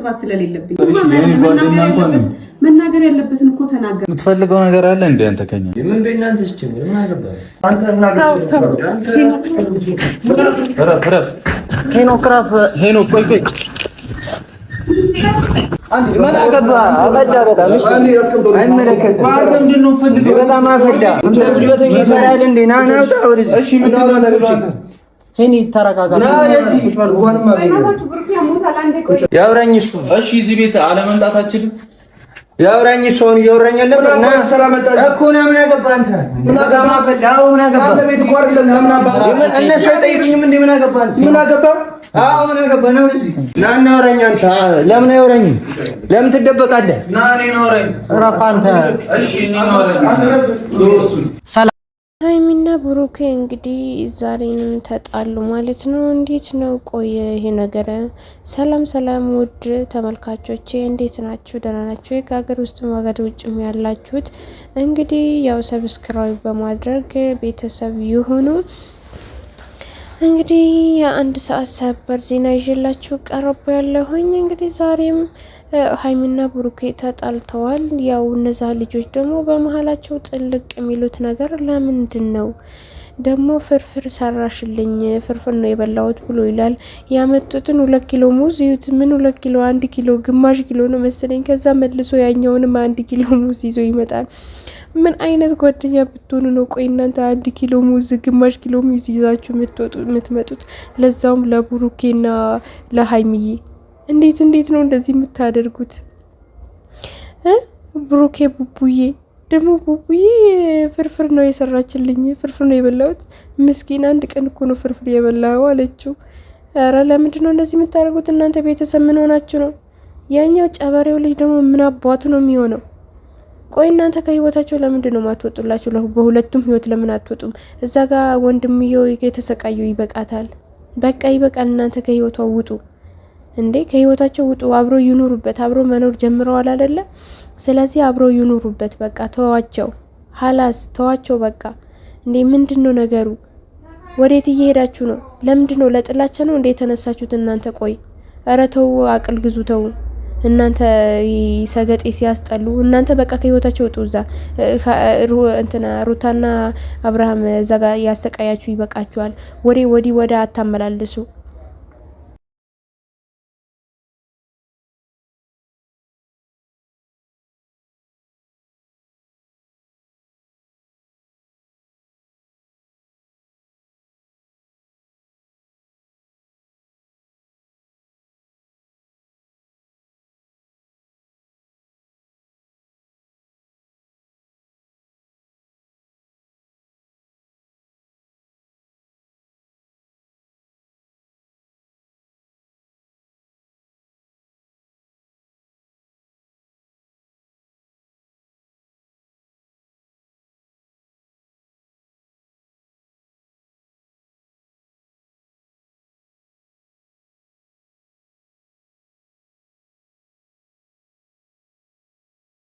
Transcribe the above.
ጥፋት ስለሌለብኝ መናገር ያለበትን እኮ ተናገር። የምትፈልገው ነገር አለ እንዴ አንተ ከኛ ምን በእናንተ ስትጀምር ምን አገባህ አንተ? ምን አገባህ? ሄኖክ ቆይ አንተ ምን አገባህ? አበዳ በጣም አይመለከትም። ምንድን ነው ፈልገው? በጣም አፈዳ አንተ ጉልበተኛ ይሰራል እንዴ? ና አውጣ ወደዚህ። እሺ ምን ነው ሄኒ ተረጋጋ። ያውራኝ እሱ። እሺ እዚህ ቤት አለመምጣታችን ያውራኝ እሱን ያውራኝ አለ እና ሰላም መጣ እኮ ነው። ምን አገባህ አንተ? ምን አገባህ? ፈዳው ምን አገባህ? አንተ ቤት እኮ አይደለም። ለምን አባህ እነሱ አይጠይቁኝም እንዴ? ምን አገባህ? ምን አገባህ? አዎ ምን አገባህ ነው እዚህ ና እና አውራኝ። አንተ ለምን አውራኝ? ለምን ትደበቃለህ? ና እኔ ነው አውራኝ። ረፋ አንተ። እሺ እኔ ነው አውራኝ። ሀይሚና ብሩኬ እንግዲህ ዛሬንም ተጣሉ ማለት ነው። እንዴት ነው ቆየ ይሄ ነገር? ሰላም ሰላም ውድ ተመልካቾቼ እንዴት ናችሁ? ደህና ናችሁ? ከሀገር ውስጥም ሀገር ውጭም ያላችሁት እንግዲህ ያው ሰብስክራይብ በማድረግ ቤተሰብ ይሁኑ። እንግዲህ የአንድ ሰዓት ሰበር ዜና ይዤላችሁ ቀርቦ ያለሁኝ እንግዲህ ዛሬም ሀይሚና ብሩኬ ተጣልተዋል። ያው እነዛ ልጆች ደግሞ በመሀላቸው ጥልቅ የሚሉት ነገር ለምንድን ነው ደግሞ? ፍርፍር ሰራሽልኝ ፍርፍር ነው የበላሁት ብሎ ይላል። ያመጡትን 2 ኪሎ ሙዝ ይዩት። ምን 2 ኪሎ 1 ኪሎ ግማሽ ኪሎ ነው መሰለኝ። ከዛ መልሶ ያኛውንም 1 ኪሎ ሙዝ ይዞ ይመጣል። ምን አይነት ጓደኛ ብትሆኑ ነው? ቆይ እናንተ 1 ኪሎ ሙዝ ግማሽ ኪሎ ሙዝ ይዛችሁ የምትመጡት? ለዛውም ለብሩኬና ለሀይሚዬ እንዴት ነው እንደዚህ የምታደርጉት? ብሩኬ ቡቡዬ ደግሞ ቡቡዬ ፍርፍር ነው የሰራችልኝ ፍርፍር ነው የበላሁት። ምስኪን 1 ቀን እኮ ነው ፍርፍር የበላው አለችው። ኧረ ለምንድን ነው እንደዚህ የምታደርጉት እናንተ ቤተሰብ? ምን ሆናችሁ ነው? ያኛው ጨበሬው ልጅ ደግሞ ምን አባቱ ነው የሚሆነው? ቆይ እናንተ ከህይወታቸው ለምንድን ነው ማትወጡላችሁ? በሁለቱም ህይወት ለምን አትወጡም? እዛ ጋር ወንድምየው የተሰቃየው ይበቃታል። በቃ ይበቃል። እናንተ ከህይወቷ ውጡ እንዴ! ከህይወታቸው ውጡ። አብሮ ይኑሩበት። አብሮ መኖር ጀምረዋል አይደለ? ስለዚህ አብሮ ይኑሩበት። በቃ ተዋቸው። ሀላስ ተዋቸው በቃ። እንዴ ምንድነው ነገሩ? ወዴት እየሄዳችሁ ነው? ለምንድን ነው? ለጥላቻ ነው እንዴ የተነሳችሁት እናንተ? ቆይ ኧረ ተው፣ አቅል ግዙ። ተው እናንተ ሰገጤ ሲያስጠሉ። እናንተ በቃ ከህይወታቸው ውጡ። እዛ እንትና ሩታና አብርሃም እዛ ጋር ያሰቃያችሁ ይበቃችኋል። ወሬ ወዲ ወዳ አታመላልሱ።